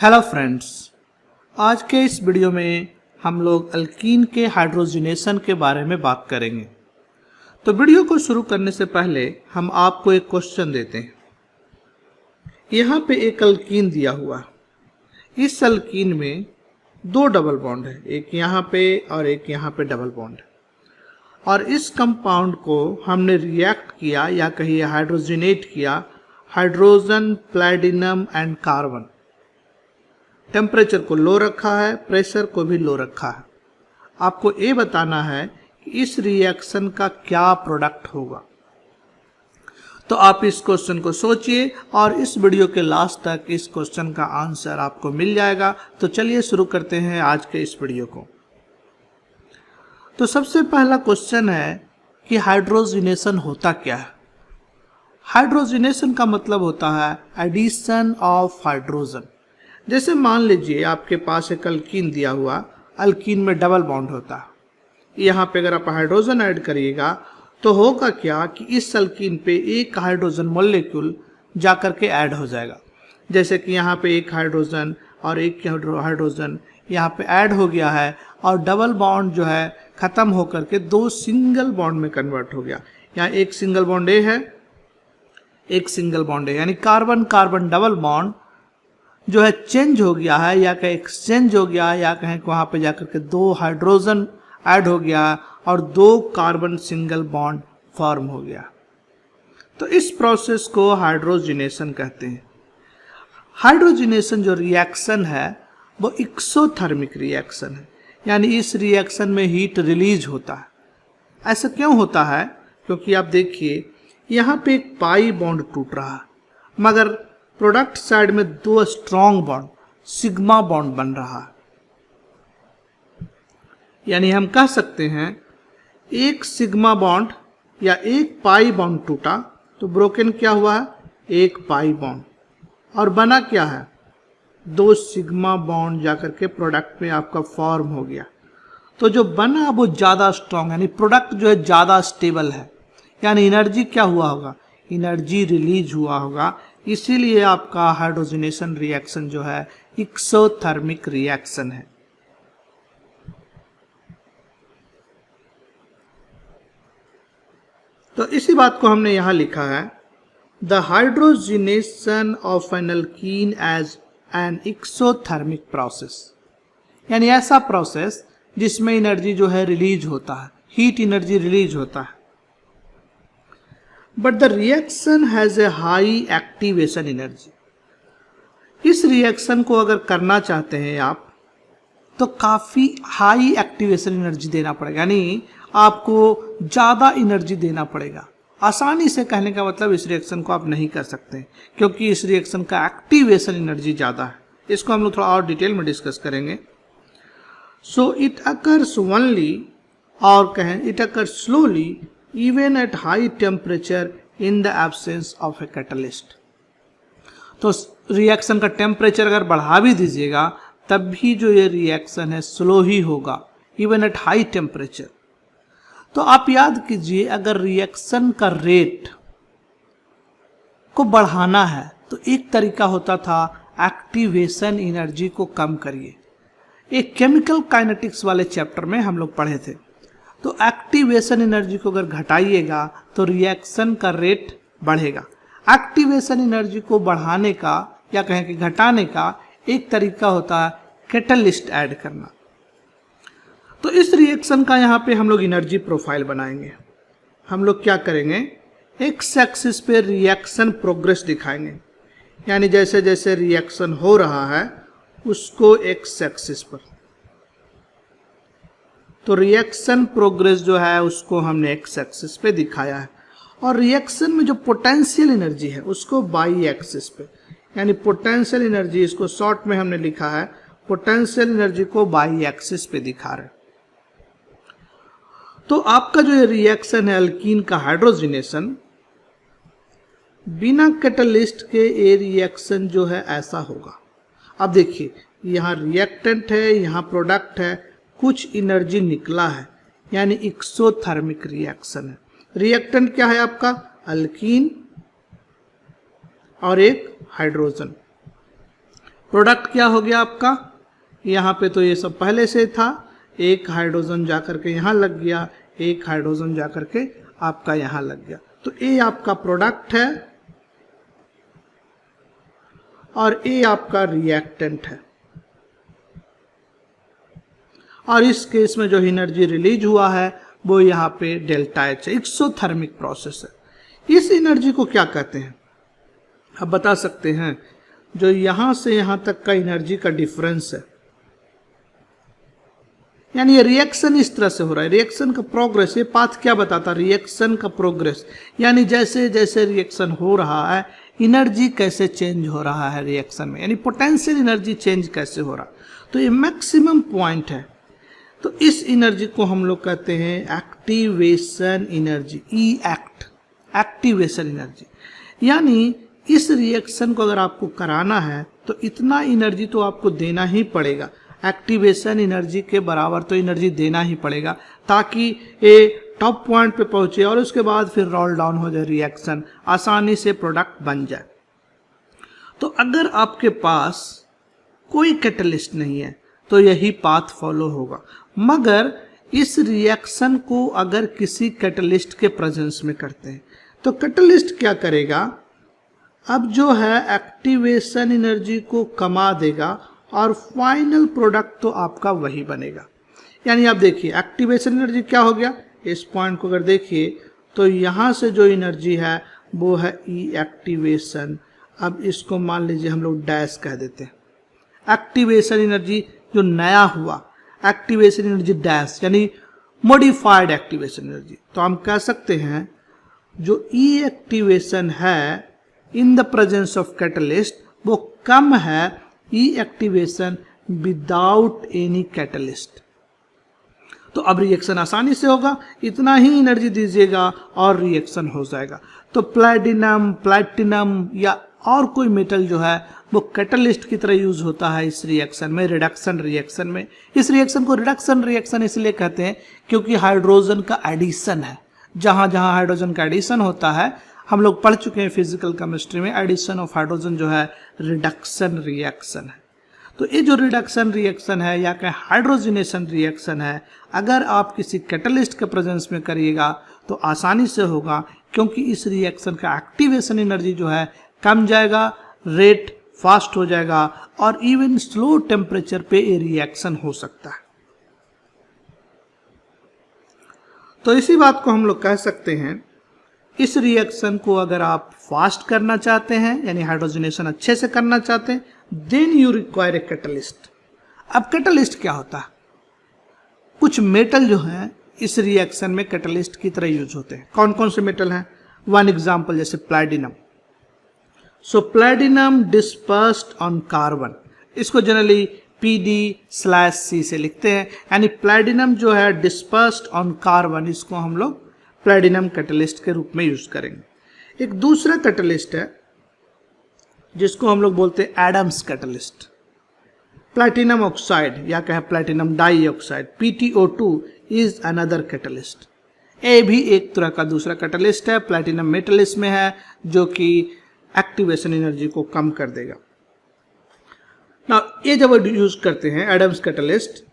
Hello friends, आज के इस वीडियो में हम लोग अल्कीन के हाइड्रोजनेशन के बारे में बात करेंगे। तो वीडियो को शुरू करने से पहले हम आपको एक क्वेश्चन देते हैं। यहाँ पे एक अल्कीन दिया हुआ है। इस अल्कीन में दो डबल बॉन्ड है, एक यहाँ पे और एक यहाँ पे डबल बॉन्ड है। और इस कंपाउंड को हमने रिएक्ट किया या कहिए हाइड्रोजनेट किया hydrogen, platinum and carbon. Temperature को लो रखा है, प्रेशर को भी लो रखा है। आपको ये बताना है कि इस रिएक्शन का क्या प्रोडक्ट होगा। तो आप इस क्वेश्चन को सोचिए और इस वीडियो के लास्ट तक इस क्वेश्चन का आंसर आपको मिल जाएगा। तो चलिए शुरू करते हैं आज के इस वीडियो को। तो सबसे पहला क्वेश्चन है कि हाइड्रोजनेशन होता क्या है। हाइड्रोजनेशन का मतलब होता है एडिशन ऑफ हाइड्रोजन। जैसे मान लीजिए आपके पास एक अल्कीन दिया हुआ, अल्कीन में डबल बॉन्ड होता है। यहाँ पे अगर आप हाइड्रोजन ऐड करिएगा तो होगा क्या कि इस अल्कीन पे एक हाइड्रोजन मॉलिक्यूल जाकर के ऐड हो जाएगा। जैसे कि यहाँ पे एक हाइड्रोजन और एक हाइड्रोजन यहाँ पे ऐड हो गया है और डबल बॉन्ड जो है ख़त्म होकर के दो सिंगल बॉन्ड में कन्वर्ट हो गया। यहाँ एक सिंगल बॉन्ड ए है, एक सिंगल बॉन्ड है, यानी कार्बन कार्बन डबल बॉन्ड जो है चेंज हो गया है या कहीं एक्सचेंज हो गया या कहीं वहाँ पे जाकर के दो हाइड्रोजन ऐड हो गया और दो कार्बन सिंगल बॉन्ड फॉर्म हो गया। तो इस प्रोसेस को हाइड्रोजनेशन कहते हैं। हाइड्रोजनेशन जो रिएक्शन है वो एक्सोथर्मिक रिएक्शन है, यानी इस रिएक्शन में हीट रिलीज होता है। ऐसा क्यों होता है? क्योंकि आप देखिए यहाँ पे एक पाई बॉन्ड टूट रहा है, मगर प्रोडक्ट साइड में दो स्ट्रॉन्ग बॉन्ड सिग्मा बॉन्ड बन रहा है। यानी हम कह सकते हैं एक सिग्मा बॉन्ड या एक पाई बॉन्ड टूटा तो ब्रोकन क्या हुआ है? एक पाई बॉन्ड। और बना क्या है? दो सिग्मा बॉन्ड जाकर के प्रोडक्ट में आपका फॉर्म हो गया। तो जो बना वो ज़्यादा स्ट्रॉन्ग, यानी प्रोडक्ट जो है ज़्यादा स्टेबल है। यानी एनर्जी क्या हुआ होगा? एनर्जी रिलीज हुआ होगा। इसीलिए आपका हाइड्रोजनेशन रिएक्शन जो है एक्सोथर्मिक रिएक्शन है। तो इसी बात को हमने यहां लिखा है, the hydrogenation of an alkene as an exothermic process, यानी ऐसा प्रोसेस जिसमें एनर्जी जो है रिलीज होता है, हीट एनर्जी रिलीज होता है। But the reaction has a high activation energy. इस रिएक्शन को अगर करना चाहते हैं आप तो काफ़ी हाई एक्टिवेशन एनर्जी देना पड़ेगा, यानी आपको ज़्यादा एनर्जी देना पड़ेगा। आसानी से कहने का मतलब इस रिएक्शन को आप नहीं कर सकते क्योंकि इस रिएक्शन का एक्टिवेशन एनर्जी ज़्यादा है। इसको हम लोग थोड़ा और डिटेल में डिस्कस करेंगे। सो इट अकर्स ओनली, और कहें it occurs slowly even at high temperature in the absence of a catalyst। तो रिएक्शन का टेम्परेचर अगर बढ़ा भी दीजिएगा तब भी जो ये रिएक्शन है स्लो ही होगा, इवन एट हाई टेम्परेचर। तो आप याद कीजिए, अगर रिएक्शन का रेट को बढ़ाना है तो एक तरीका होता था एक्टिवेशन एनर्जी को कम करिए। एक केमिकल काइनेटिक्स वाले चैप्टर में हम लोग पढ़े थे। तो एक्टिवेशन एनर्जी को अगर घटाइएगा तो रिएक्शन का रेट बढ़ेगा। एक्टिवेशन एनर्जी को बढ़ाने का या कहें कि घटाने का एक तरीका होता है कैटलिस्ट ऐड करना। तो इस रिएक्शन का यहाँ पे हम लोग एनर्जी प्रोफाइल बनाएंगे। हम लोग क्या करेंगे, एक्स एक्सिस पे रिएक्शन प्रोग्रेस दिखाएंगे, यानी जैसे जैसे रिएक्शन हो रहा है उसको एक्स एक्सिस पर। तो रिएक्शन प्रोग्रेस जो है उसको हमने एक्स एक्सिस पे दिखाया है, और रिएक्शन में जो पोटेंशियल एनर्जी है उसको वाई एक्सिस पे, यानी पोटेंशियल एनर्जी, इसको शॉर्ट में हमने लिखा है पोटेंशियल एनर्जी को वाई एक्सिस पे दिखा रहे। तो आपका जो ये रिएक्शन है अल्कीन का हाइड्रोजनेशन, बिना कैटलिस्ट के ये रिएक्शन जो है ऐसा होगा। अब देखिए यहाँ रिएक्टेंट है, यहाँ प्रोडक्ट है, कुछ एनर्जी निकला है, यानी एक्सोथर्मिक रिएक्शन है। रिएक्टेंट क्या है आपका? अल्कीन और एक हाइड्रोजन। प्रोडक्ट क्या हो गया आपका, यहाँ पे तो ये सब पहले से था, एक हाइड्रोजन जाकर के यहाँ लग गया, एक हाइड्रोजन जाकर के आपका यहाँ लग गया, तो ये आपका प्रोडक्ट है और ये आपका रिएक्टेंट है। और इस केस में जो एनर्जी रिलीज हुआ है वो यहाँ पे डेल्टा एच है, एक्सोथर्मिक प्रोसेस है। इस एनर्जी को क्या कहते हैं, आप बता सकते हैं? जो यहाँ से यहाँ तक का एनर्जी का डिफरेंस है, यानी ये रिएक्शन इस तरह से हो रहा है, रिएक्शन का प्रोग्रेस, ये पाथ क्या बताता है, रिएक्शन का प्रोग्रेस, यानी जैसे जैसे रिएक्शन हो रहा है एनर्जी कैसे चेंज हो रहा है रिएक्शन में, यानी पोटेंशियल एनर्जी चेंज कैसे हो रहा, तो ये मैक्सिमम पॉइंट है। तो इस एनर्जी को हम लोग कहते हैं एक्टिवेशन एनर्जी, ई एक्ट, एक्टिवेशन एनर्जी। यानी इस रिएक्शन को अगर आपको कराना है तो इतना एनर्जी तो आपको देना ही पड़ेगा, एक्टिवेशन एनर्जी के बराबर तो एनर्जी देना ही पड़ेगा, ताकि ये टॉप पॉइंट पे पहुंचे और उसके बाद फिर रोल डाउन हो जाए, रिएक्शन आसानी से प्रोडक्ट बन जाए। तो अगर आपके पास कोई कैटलिस्ट नहीं है तो यही पाथ फॉलो होगा, मगर इस रिएक्शन को अगर किसी कैटलिस्ट के प्रेजेंस में करते हैं तो कैटलिस्ट क्या करेगा, अब जो है एक्टिवेशन एनर्जी को कमा देगा और फाइनल प्रोडक्ट तो आपका वही बनेगा। यानी आप देखिए एक्टिवेशन एनर्जी क्या हो गया, इस पॉइंट को अगर देखिए तो यहाँ से जो एनर्जी है वो है ई एक्टिवेशन। अब इसको मान लीजिए हम लोग डैश कह देते हैं, एक्टिवेशन एनर्जी जो नया हुआ, एक्टिवेशन एनर्जी डैश यानी मॉडिफाइड एक्टिवेशन एनर्जी। तो हम कह सकते हैं जो ई एक्टिवेशन है इन द प्रेजेंस ऑफ कैटलिस्ट वो कम है ई एक्टिवेशन विदाउट एनी कैटलिस्ट। तो अब रिएक्शन आसानी से होगा, इतना ही एनर्जी दीजिएगा और रिएक्शन हो जाएगा। तो प्लैटिनम या और कोई मेटल जो है वो कैटलिस्ट की तरह यूज होता है इस रिएक्शन में, रिडक्शन रिएक्शन में। इस रिएक्शन को रिडक्शन रिएक्शन इसलिए कहते हैं क्योंकि हाइड्रोजन का एडिशन है, जहां जहां हाइड्रोजन का एडिशन होता है, हम लोग पढ़ चुके हैं फिजिकल केमिस्ट्री में, एडिशन ऑफ हाइड्रोजन जो है रिडक्शन रिएक्शन है। तो ये जो रिडक्शन रिएक्शन है या कि हाइड्रोजनेशन रिएक्शन है, अगर आप किसी कैटलिस्ट के प्रेजेंस में करिएगा तो आसानी से होगा, क्योंकि इस रिएक्शन का एक्टिवेशन एनर्जी जो है कम जाएगा, रेट फास्ट हो जाएगा और इवन स्लो टेम्परेचर पे ये रिएक्शन हो सकता है। तो इसी बात को हम लोग कह सकते हैं, इस रिएक्शन को अगर आप फास्ट करना चाहते हैं यानी हाइड्रोजनेशन अच्छे से करना चाहते हैं, then you require a catalyst. अब कैटलिस्ट क्या होता है, कुछ मेटल जो है इस रिएक्शन में कैटलिस्ट की तरह यूज होते हैं। कौन कौन से मेटल हैं, वन एग्जांपल जैसे platinum. So platinum dispersed on carbon, इसको जनरली PD/C से लिखते हैं, यानी प्लैटिनम जो है डिस्पर्स्ड ऑन कार्बन, इसको हम लोग प्लैटिनम कैटलिस्ट के रूप में यूज करेंगे। एक दूसरा कैटलिस्ट है जिसको हम लोग बोलते हैं एडम्स कैटलिस्ट। प्लैटिनम ऑक्साइड या कहे platinum dioxide PTO2 is another catalyst. ये भी एक तरह का दूसरा कैटलिस्ट है, प्लैटिनम मेटल इसमें है जो कि एक्टिवेशन एनर्जी को कम कर देगा। ना ये जब यूज करते हैं Adams catalyst,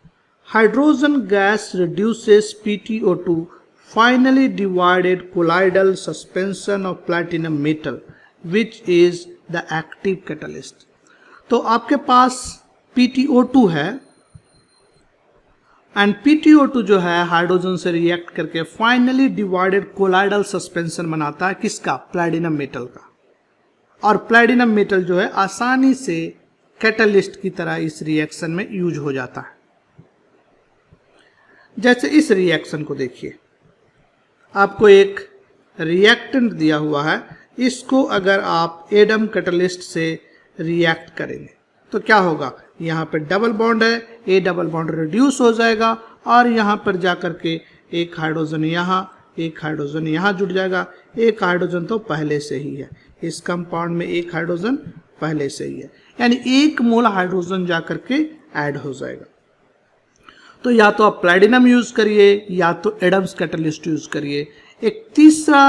hydrogen gas reduces PTO2 finally divided colloidal suspension of platinum metal which is the active catalyst। तो आपके पास PTO2 है एंड PTO2 जो है हाइड्रोजन से रिएक्ट करके फाइनली डिवाइडेड कोलाइडल सस्पेंशन बनाता है, किसका, प्लैटिनम मेटल का। और प्लैटिनम मेटल जो है आसानी से कैटलिस्ट की तरह इस रिएक्शन में यूज हो जाता है। जैसे इस रिएक्शन को देखिए, आपको एक रिएक्टेंट दिया हुआ है, इसको अगर आप एडम कैटलिस्ट से रिएक्ट करेंगे तो क्या होगा, यहाँ पे डबल बॉन्ड है, ए डबल बॉन्ड रिड्यूस हो जाएगा और यहाँ पर जाकर के एक हाइड्रोजन यहाँ, एक हाइड्रोजन यहाँ जुड़ जाएगा। एक हाइड्रोजन तो पहले से ही है, इस कंपाउंड में एक हाइड्रोजन पहले से ही है, यानी एक मोल हाइड्रोजन जाकर के ऐड हो जाएगा। तो या तो आप प्लैटिनम यूज करिए या तो एडम्स कैटलिस्ट यूज करिए। एक तीसरा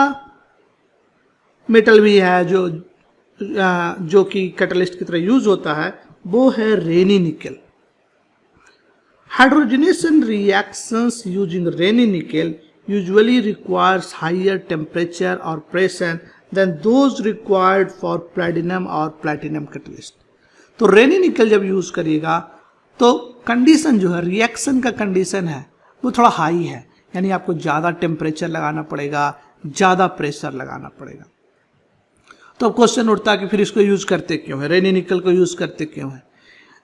मेटल भी है जो कि कैटलिस्ट की तरह यूज होता है, वो है रेनी निकल। हाइड्रोजनेशन रिएक्शंस यूजिंग रेनी निकल usually requires higher temperature or pressure than those required for platinum or platinum catalyst। तो रेनी निकल जब यूज करिएगा तो कंडीशन जो है, रिएक्शन का कंडीशन है वो थोड़ा हाई है, यानी आपको ज़्यादा टेम्परेचर लगाना पड़ेगा, ज़्यादा प्रेशर लगाना पड़ेगा। तो अब क्वेश्चन उठता है कि फिर इसको यूज करते क्यों है, रेनी निकल को यूज करते क्यों है।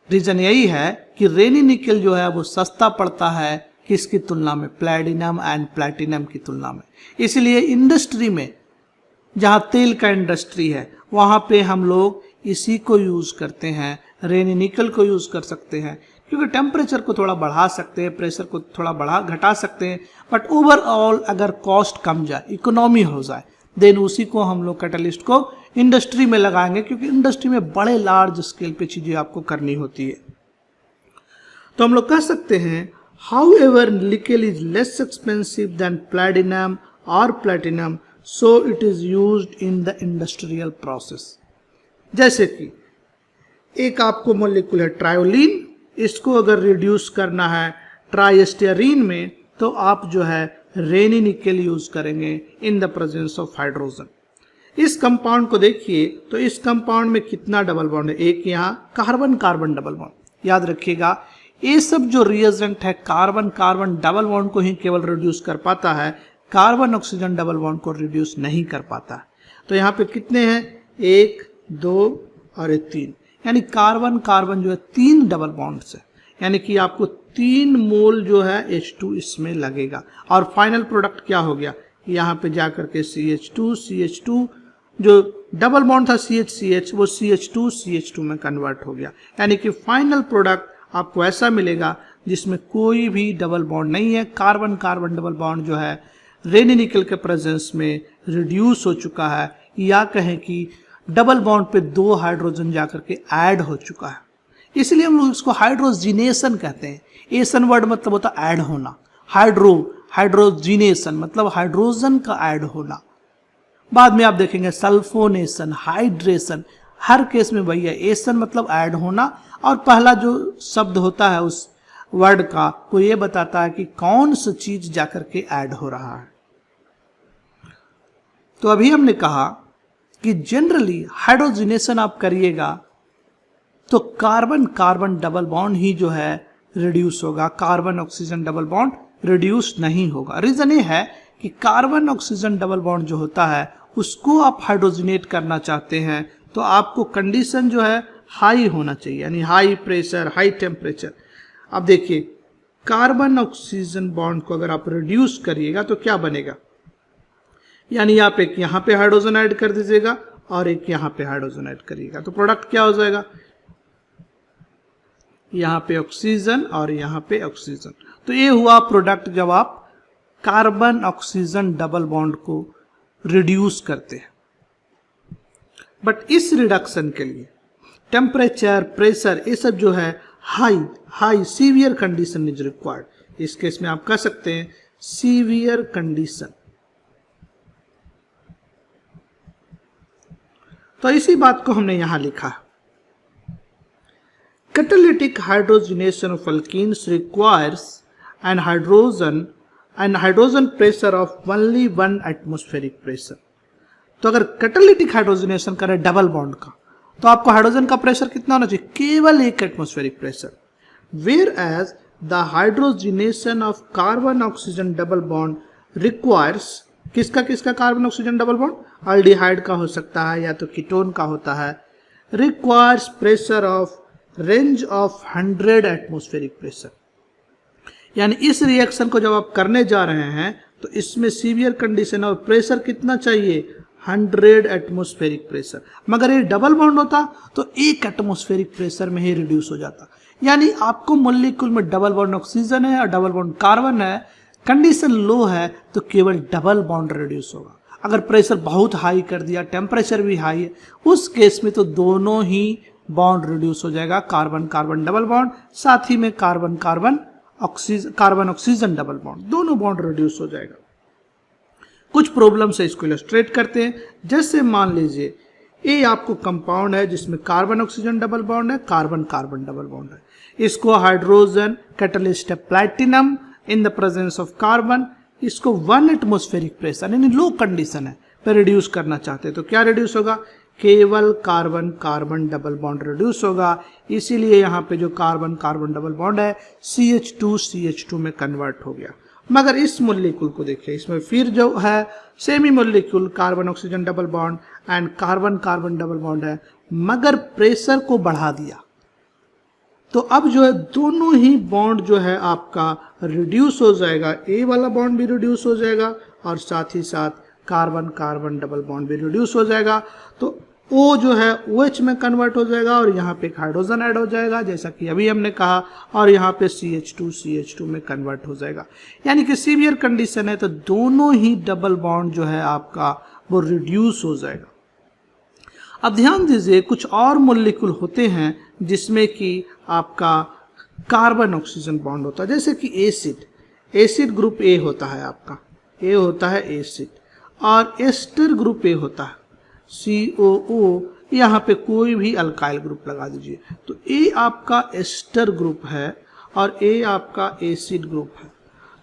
रीजन यही है कि रेनी निकल जो है वो सस्ता पड़ता है किसकी तुलना में, प्लैटिनम एंड प्लैटिनम की तुलना में। इसलिए इंडस्ट्री में, जहाँ तेल का इंडस्ट्री है, वहाँ पे हम लोग इसी को यूज करते हैं, रेनी निकल को यूज कर सकते हैं, क्योंकि टेम्परेचर को थोड़ा बढ़ा सकते हैं, प्रेशर को थोड़ा घटा सकते हैं, बट ओवरऑल अगर कॉस्ट कम जाए, इकोनॉमी हो जाए, देन उसी को हम लोग कैटलिस्ट को इंडस्ट्री में लगाएंगे, क्योंकि इंडस्ट्री में बड़े लार्ज स्केल पे चीजें आपको करनी होती है। तो हम लोग कह सकते हैं however nickel is less expensive than platinum or platinum, so it is used in the industrial process। जैसे कि एक आपको मॉलिक्यूल है ट्रायोलिन, इसको अगर रिड्यूस करना है ट्राइस्टेरीन में तो आप जो है रेनी निकल यूज करेंगे इन द प्रेजेंस ऑफ हाइड्रोजन। इस कंपाउंड को देखिए तो इस कंपाउंड में कितना डबल बॉन्ड है, एक यहाँ कार्बन कार्बन डबल बॉन्ड। याद रखिएगा ये सब जो रिएजेंट है कार्बन कार्बन डबल बॉन्ड को ही केवल रिड्यूस कर पाता है, कार्बन ऑक्सीजन डबल बॉन्ड को रिड्यूस नहीं कर पाता है। तो यहाँ पे कितने हैं, 1 2 और 3, यानी कार्बन कार्बन जो है 3 डबल बॉन्ड से, यानी कि आपको 3 मोल जो है H2 इसमें लगेगा। और फाइनल प्रोडक्ट क्या हो गया, यहाँ पे जाकर के CH2 जो डबल बॉन्ड था CH वो CH2 में कन्वर्ट हो गया, यानी कि फाइनल प्रोडक्ट आपको ऐसा मिलेगा जिसमें कोई भी डबल बॉन्ड नहीं है। कार्बन कार्बन डबल बॉन्ड जो है रेनी निकल के प्रेजेंस में रिड्यूस हो चुका है, या कहें कि डबल बॉन्ड पे 2 हाइड्रोजन जाकर के ऐड हो चुका है। इसलिए हम लोग इसको हाइड्रोजिनेशन कहते हैं। एसन वर्ड मतलब होता है ऐड होना, हाइड्रोजिनेशन मतलब हाइड्रोजन का ऐड होना। बाद में आप देखेंगे सल्फोनेशन, हाइड्रेशन, हर केस में वही है। एसन मतलब ऐड होना, और पहला जो शब्द होता है उस वर्ड का वो ये बताता है कि कौन सी चीज जाकर के ऐड हो रहा है। तो अभी हमने कहा कि जनरली हाइड्रोजिनेशन आप करिएगा तो कार्बन कार्बन डबल बॉन्ड ही जो है रिड्यूस होगा, carbon oxygen double bond reduce नहीं होगा। रीजन ये है कि कार्बन ऑक्सीजन डबल बॉन्ड जो होता है उसको आप हाइड्रोजिनेट करना चाहते हैं तो आपको कंडीशन जो है हाई होना चाहिए, यानी हाई प्रेशर, हाई टेम्परेचर। अब देखिए कार्बन ऑक्सीजन बॉन्ड को अगर आप रिड्यूस करिएगा तो क्या बनेगा, यानी आप एक यहाँ पे हाइड्रोजन ऐड कर दीजिएगा और एक यहाँ पे हाइड्रोजन ऐड करिएगा, तो प्रोडक्ट क्या हो जाएगा, यहाँ पे ऑक्सीजन और यहाँ पे ऑक्सीजन। तो ये हुआ प्रोडक्ट जब आप कार्बन ऑक्सीजन डबल बॉन्ड को रिड्यूस करते हैं। बट इस रिडक्शन के लिए टेम्परेचर, प्रेशर, ये सब जो है high severe condition is required. इस केस में आप कह सकते हैं सीवियर कंडीशन। तो इसी बात को हमने यहां लिखा, catalytic hydrogenation of alkenes requires N hydrogen pressure of only 1 atmospheric pressure. तो अगर कैटालिटिक हाइड्रोजनेशन करें डबल बॉन्ड का तो आपको हाइड्रोजन का प्रेशर कितना होना चाहिए, केवल 1 atmospheric pressure. Whereas the hydrogenation of carbon oxygen double bond requires, किसका carbon oxygen double bond, aldehyde का हो सकता है या तो कीटोन का होता है, requires pressure of range of 100 atmospheric pressure. यानी इस रिएक्शन को जब आप करने जा रहे हैं तो इसमें सीवियर कंडीशन और प्रेशर कितना चाहिए, 100 एटमॉस्फेरिक प्रेशर। मगर ये डबल बॉन्ड होता तो 1 एटमॉस्फेरिक प्रेशर में ही रिड्यूस हो जाता। यानी आपको मॉलिक्यूल में डबल बॉन्ड ऑक्सीजन है और डबल बॉन्ड कार्बन है, कंडीशन लो है तो केवल डबल बॉन्ड रिड्यूस होगा। अगर प्रेशर बहुत हाई कर दिया, टेम्परेचर भी हाई है, उस केस में तो दोनों ही बॉन्ड रिड्यूस हो जाएगा, कार्बन कार्बन डबल बॉन्ड, साथ ही में कार्बन ऑक्सीजन डबल बॉन्ड, दोनों बॉन्ड रिड्यूस हो जाएगा। कुछ प्रॉब्लम से इसको इलस्ट्रेट करते हैं। जैसे मान लीजिए ए आपको कंपाउंड है जिसमें कार्बन ऑक्सीजन डबल बॉन्ड है, कार्बन कार्बन डबल बॉन्ड है। इसको हाइड्रोजन कैटलिस्ट है platinum in the presence of carbon. इसको 1 एटमॉस्फेरिक प्रेशर यानी लो कंडीशन है पर रिड्यूस करना चाहते हैं तो क्या रिड्यूस होगा, केवल carbon carbon double bond reduce होगा। इसीलिए यहाँ पे जो कार्बन कार्बन डबल बॉन्ड है CH2 में कन्वर्ट हो गया। मगर इस मॉलिक्यूल को देखिए, इसमें फिर जो है semi molecule carbon oxygen double bond and carbon carbon double bond है, मगर प्रेशर को बढ़ा दिया तो अब जो है दोनों ही बॉन्ड जो है आपका रिड्यूस हो जाएगा। ए वाला बॉन्ड भी रिड्यूस हो जाएगा और साथ ही साथ कार्बन कार्बन डबल बॉन्ड भी रिड्यूस हो जाएगा। तो O जो है OH में कन्वर्ट हो जाएगा और यहाँ पे एक हाइड्रोजन ऐड हो जाएगा जैसा कि अभी हमने कहा, और यहाँ पे CH2 में कन्वर्ट हो जाएगा। यानी कि सीवियर कंडीशन है तो दोनों ही डबल बॉन्ड जो है आपका वो रिड्यूस हो जाएगा। अब ध्यान दीजिए कुछ और मॉलिक्यूल होते हैं जिसमें कि आपका कार्बन ऑक्सीजन बॉन्ड होता है, जैसे कि एसिड ग्रुप ए होता है, आपका ए होता है एसिड, और एस्टर ग्रुप ए होता है COO। यहाँ पे कोई भी अल्काइल ग्रुप लगा दीजिए तो ए आपका एस्टर ग्रुप है और ए आपका एसिड ग्रुप है।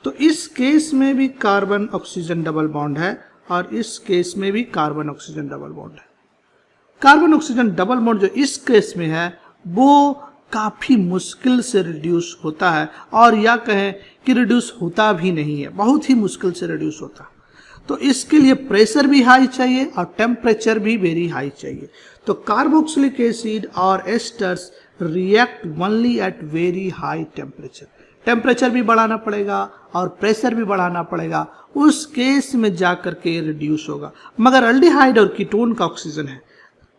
तो इस केस में भी कार्बन ऑक्सीजन डबल बॉन्ड है और इस केस में भी कार्बन ऑक्सीजन डबल बॉन्ड है। कार्बन ऑक्सीजन डबल बॉन्ड जो इस केस में है वो काफी मुश्किल से रिड्यूस होता है, और या कहें कि रिड्यूस होता भी नहीं है, बहुत ही मुश्किल से रिड्यूस होता है। तो इसके लिए प्रेशर भी हाई चाहिए और टेम्परेचर भी वेरी हाई चाहिए। तो कार्बोक्सिलिक एसिड और esters react only at very high temperature. Temperature भी बढ़ाना पड़ेगा और प्रेशर भी बढ़ाना पड़ेगा, उस केस में जाकर के रिड्यूस होगा। मगर अल्डिहाइड और कीटोन का ऑक्सीजन है,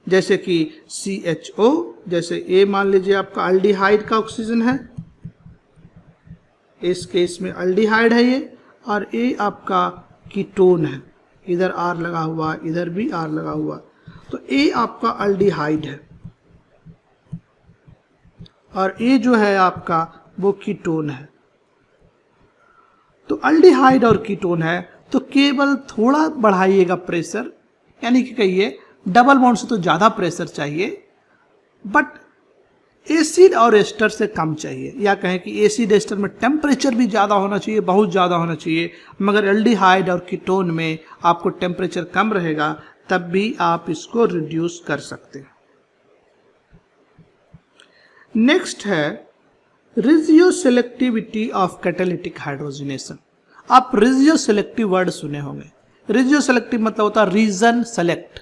जैसे कि CHO, जैसे ए मान लीजिए आपका अल्डिहाइड का ऑक्सीजन है, इस केस में अल्डिहाइड है ये, और ए आपका कीटोन है, इधर R लगा हुआ, इधर भी R लगा हुआ, तो ए आपका अल्डिहाइड है और ए जो है आपका वो कीटोन है। तो अल्डिहाइड और कीटोन है तो केवल थोड़ा बढ़ाइएगा प्रेशर, यानी कि कहिए डबल बॉन्ड से तो ज़्यादा प्रेशर चाहिए बट एसिड और एस्टर से कम चाहिए, या कहें कि एसिड एस्टर में टेम्परेचर भी ज़्यादा होना चाहिए, बहुत ज़्यादा होना चाहिए, मगर एल्डिहाइड और कीटोन में आपको टेम्परेचर कम रहेगा, तब भी आप इसको रिड्यूस कर सकते हैं। नेक्स्ट है regio selectivity of catalytic hydrogenation. आप रिजियो सेलेक्टिव वर्ड सुने होंगे। रिजियो सेलेक्टिव मतलब होता है रीजन सेलेक्ट,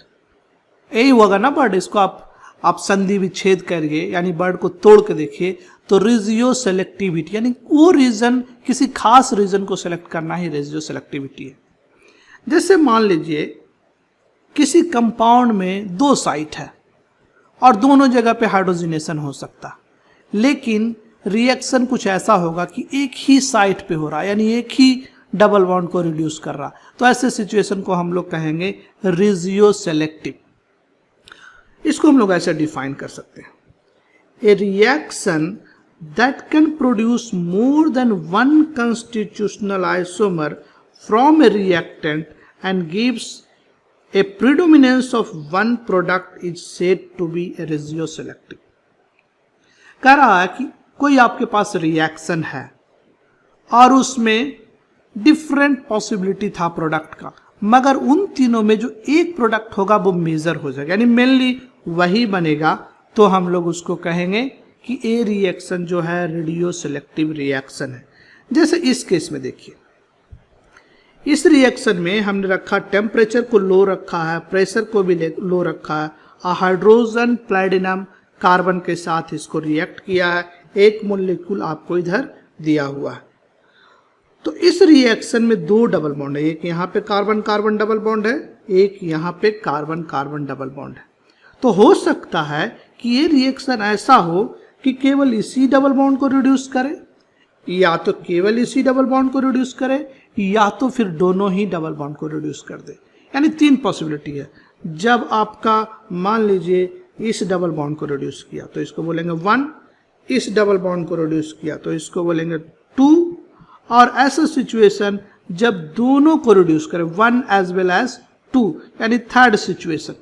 यही होगा ना वर्ड। इसको आप संधि विच्छेद करिए, यानी वर्ड को तोड़ के देखिए तो रिजियो सेलेक्टिविटी यानी वो रीजन, किसी खास रीजन को सेलेक्ट करना ही रिजियो सेलेक्टिविटी है। जैसे मान लीजिए किसी कंपाउंड में 2 साइट है और दोनों जगह पे हाइड्रोजनेशन हो सकता, लेकिन रिएक्शन कुछ ऐसा होगा कि एक ही साइट पे हो रहा है, यानी एक ही डबल बॉन्ड को रिड्यूस कर रहा, तो ऐसे सिचुएशन को हम लोग कहेंगे रिजियो सेलेक्टिव। इसको हम लोग ऐसे डिफाइन कर सकते हैं, ए reaction that can produce more than 1 constitutional isomer from a reactant and gives a predominance of one product is said to be a regioselective। कह रहा है कि कोई आपके पास रिएक्शन है और उसमें डिफरेंट पॉसिबिलिटी था प्रोडक्ट का, मगर उन तीनों में जो एक प्रोडक्ट होगा वो मेजर हो जाएगा, यानी मेनली वही बनेगा, तो हम लोग उसको कहेंगे कि ए रिएक्शन जो है रेडियो सेलेक्टिव रिएक्शन है। जैसे इस केस में देखिए, इस रिएक्शन में हमने रखा टेम्परेचर को लो रखा है, प्रेशर को भी लो रखा है, हाइड्रोजन प्लैटिनम कार्बन के साथ इसको रिएक्ट किया है, एक मॉलिक्यूल आपको इधर दिया हुआ है। तो इस रिएक्शन में 2 डबल बॉन्ड है, एक यहाँ पे कार्बन कार्बन डबल बॉन्ड है, एक यहाँ पे कार्बन कार्बन डबल बॉन्ड है। तो हो सकता है कि ये रिएक्शन ऐसा हो कि केवल इसी डबल बॉन्ड को रिड्यूस करे, या तो केवल इसी डबल बॉन्ड को रिड्यूस करे, या तो फिर दोनों ही डबल बॉन्ड को रिड्यूस कर दे। यानी 3 पॉसिबिलिटी है। जब आपका मान लीजिए इस डबल बॉन्ड को रिड्यूस किया तो इसको बोलेंगे 1, इस डबल बॉन्ड को रिड्यूस किया तो इसको बोलेंगे 2, और ऐसा सिचुएशन जब दोनों को रिड्यूस करें 1 एज वेल एज 2, यानी 3rd सिचुएशन,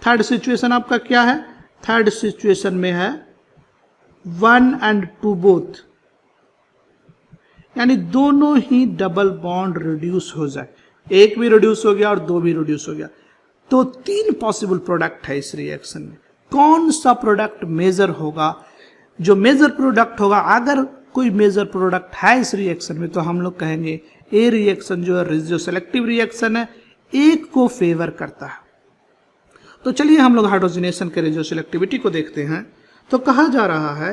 थर्ड सिचुएशन आपका क्या है? थर्ड सिचुएशन में है 1 and 2 बोथ, यानी दोनों ही डबल बॉन्ड रिड्यूस हो जाए, एक भी रिड्यूस हो गया और दो भी रिड्यूस हो गया। तो 3 पॉसिबल प्रोडक्ट है इस रिएक्शन में। कौन सा प्रोडक्ट मेजर होगा? जो मेजर प्रोडक्ट होगा, अगर कोई मेजर प्रोडक्ट है इस रिएक्शन में, तो हम लोग कहेंगे ए रिएक्शन जो है जो सेलेक्टिव रिएक्शन है, एक को फेवर करता है। तो चलिए हम लोग हाइड्रोजनेशन के रेडियो सिलेक्टिविटी को देखते हैं। तो कहा जा रहा है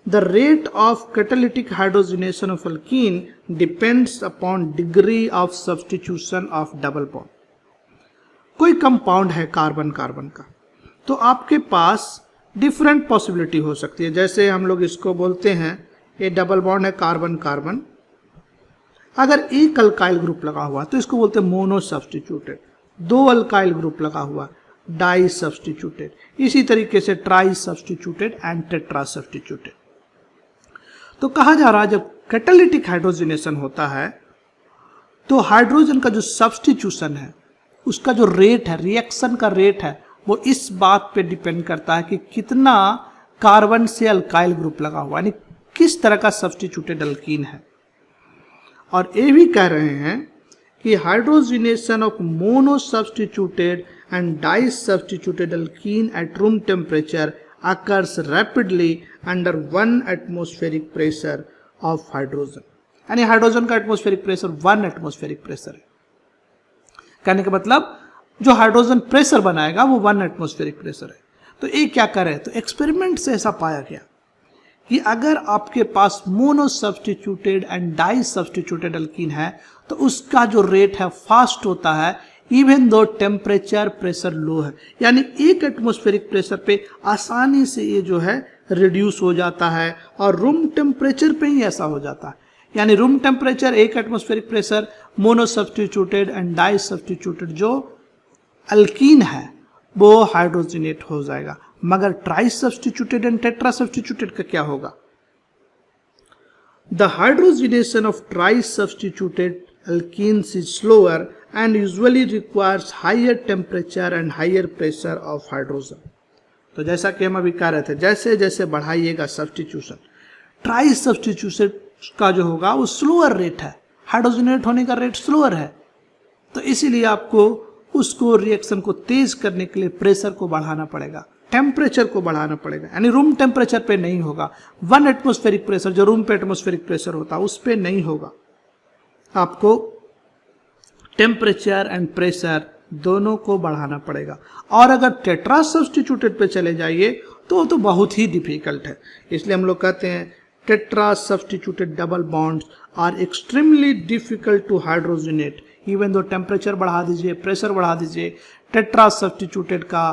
the rate of catalytic hydrogenation of alkyne depends upon degree of substitution of double bond. कोई कंपाउंड है कार्बन कार्बन का, तो आपके पास डिफरेंट पॉसिबिलिटी हो सकती है। जैसे हम लोग इसको बोलते हैं ये डबल बॉन्ड है कार्बन कार्बन, अगर एक अल्काइल ग्रुप लगा हुआ तो इसको बोलते हैं मोनो सब्स्टिट्यूटेड, 2 अल्काइल ग्रुप लगा हुआ डाई सब्स्टिट्यूटेड, इसी तरीके से try substituted and tetra substituted. तो कहा जा रहा है जब कैटालिटिक हाइड्रोजनेशन होता है तो हाइड्रोजन का जो सब्स्टिट्यूशन है उसका जो रेट है, रिएक्शन का रेट है, वो इस बात पे डिपेंड करता है कि कितना कार्बन से अल्काइल ग्रुप लगा हुआ, यानी किस तरह का सब्स्टिट्यूटेड अल्कीन है। और ये भी कह रहे हैं कि hydrogenation of mono substituted and disubstituted alkene at room temperature occurs rapidly under 1 atmospheric pressure of hydrogen, यानी हाइड्रोजन का एटमॉस्फेरिक प्रेशर 1 एटमॉस्फेरिक प्रेशर है। कहने का मतलब जो हाइड्रोजन प्रेशर बनाएगा वो 1 एटमॉस्फेरिक प्रेशर है। तो ये क्या करे, तो एक्सपेरिमेंट से ऐसा पाया गया कि अगर आपके पास mono substituted and di substituted alkene है तो उसका जो रेट है फास्ट होता है, even though temperature pressure low है, यानी 1 एटमॉस्फेरिक प्रेशर पे आसानी से ये जो है रिड्यूस हो जाता है और रूम टेम्परेचर पे ही ऐसा हो जाता है। यानी room temperature 1 atmospheric pressure mono substituted and di substituted जो अल्कीन है वो हाइड्रोजनेट हो जाएगा, मगर tri substituted and tetra substituted का क्या होगा? The hydrogenation of tri substituted alkenes is slower and usually requires higher temperature and higher pressure of hydrogen। तो जैसा कि हम अभी कह रहे थे, जैसे जैसे बढ़ाइएगा सब्स्टिट्यूशन, ट्राई सब्स्टिट्यूशन का जो होगा वो स्लोअर रेट है, हाइड्रोजनेट होने का रेट स्लोअर है। तो इसीलिए आपको उसको रिएक्शन को तेज करने के लिए प्रेशर को बढ़ाना पड़ेगा, टेम्परेचर को बढ़ाना पड़ेगा, यानी रूम टेम्परेचर पे नहीं होगा। 1 एटमॉस्फेरिक प्रेशर जो रूम पे एटमॉस्फेरिक प्रेशर होता है उस पे नहीं होगा, आपको टेम्परेचर एंड प्रेशर दोनों को बढ़ाना पड़ेगा। और अगर टेट्रा सब्स्टिट्यूटेड पे चले जाइए तो बहुत ही डिफिकल्ट है। इसलिए हम लोग कहते हैं tetra substituted double bonds are extremely difficult to hydrogenate, even though temperature बढ़ा दीजिए, प्रेशर बढ़ा दीजिए, टेट्रा सब्स्टिट्यूटेड का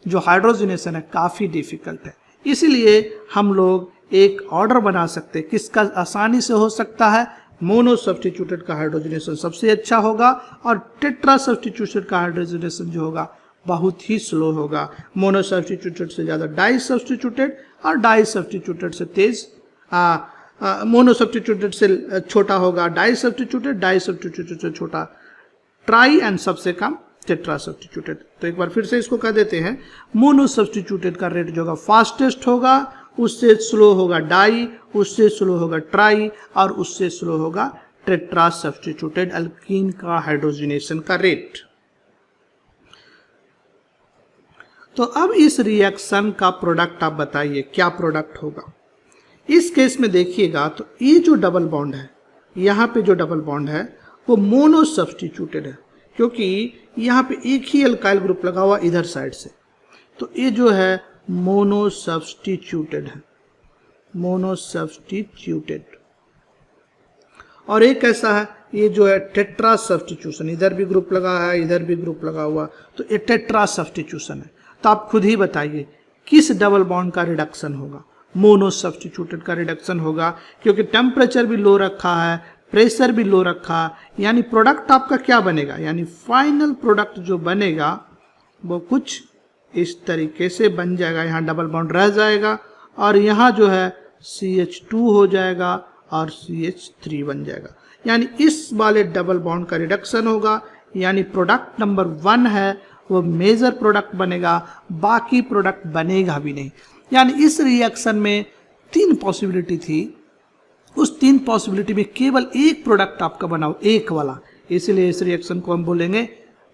जो हाइड्रोजनेशन है काफ़ी डिफिकल्ट है। इसीलिए हम लोग एक ऑर्डर बना सकते हैं किसका आसानी से हो सकता है, मोनो सब्स्टिट्यूटेड का हाइड्रोजनेशन सबसे अच्छा होगा और टेट्रा सब्स्टिट्यूटेड का हाइड्रोजनेशन जो होगा बहुत ही स्लो होगा। मोनो सब्स्टिट्यूटेड से ज़्यादा डाई सब्स्टिट्यूटेड और डाई सब्स्टिट्यूटेड से तेज मोनो सब्स्टिट्यूटेड से छोटा होगा डाई सब्स्टिट्यूटेड से छोटा ट्राई एंड सबसे कम टेट्रा सब्स्टिट्यूटेड। तो एक बार फिर से इसको कह देते हैं, मोनो सब्स्टिट्यूटेड का रेट जो होगा फास्टेस्ट होगा, उससे स्लो होगा डाई, उससे स्लो होगा ट्राई और उससे स्लो होगा टेट्रा सब्स्टिट्यूटेड अल्कीन का हाइड्रोजनेशन का रेट। तो अब इस रिएक्शन का प्रोडक्ट आप बताइए क्या प्रोडक्ट होगा। इस केस में देखिएगा तो ये जो डबल बॉन्ड है, यहाँ पे जो डबल बॉन्ड है वो मोनो सब्स्टिट्यूटेड है, क्योंकि यहाँ पे एक ही अल्काइल ग्रुप लगा हुआ इधर साइड से, तो ये जो है मोनो सब्स्टिट्यूटेड है, मोनो सब्स्टिट्यूटेड। और एक ऐसा है ये जो है टेट्रा सब्स्टिट्यूशन, इधर भी ग्रुप लगा है इधर भी ग्रुप लगा हुआ, तो ये टेट्रा सब्स्टिट्यूशन है। तो आप खुद ही बताइए किस डबल बॉन्ड का रिडक्शन होगा? मोनो सब्स्टिट्यूटेड का रिडक्शन होगा, क्योंकि टेम्परेचर भी लो रखा है, प्रेशर भी लो रखा, यानी प्रोडक्ट आपका क्या बनेगा, यानी फाइनल प्रोडक्ट जो बनेगा वो कुछ इस तरीके से बन जाएगा। यहाँ डबल बॉन्ड रह जाएगा और यहाँ जो है CH2 हो जाएगा और CH3 बन जाएगा, यानी इस वाले डबल बॉन्ड का रिडक्शन होगा। यानी प्रोडक्ट नंबर 1 है वो मेजर प्रोडक्ट बनेगा, बाकी प्रोडक्ट बनेगा भी नहीं। यानी इस रिएक्शन में 3 पॉसिबिलिटी थी, उस 3 पॉसिबिलिटी में केवल एक प्रोडक्ट आपका बना हो, एक वाला, इसलिए इस रिएक्शन को हम बोलेंगे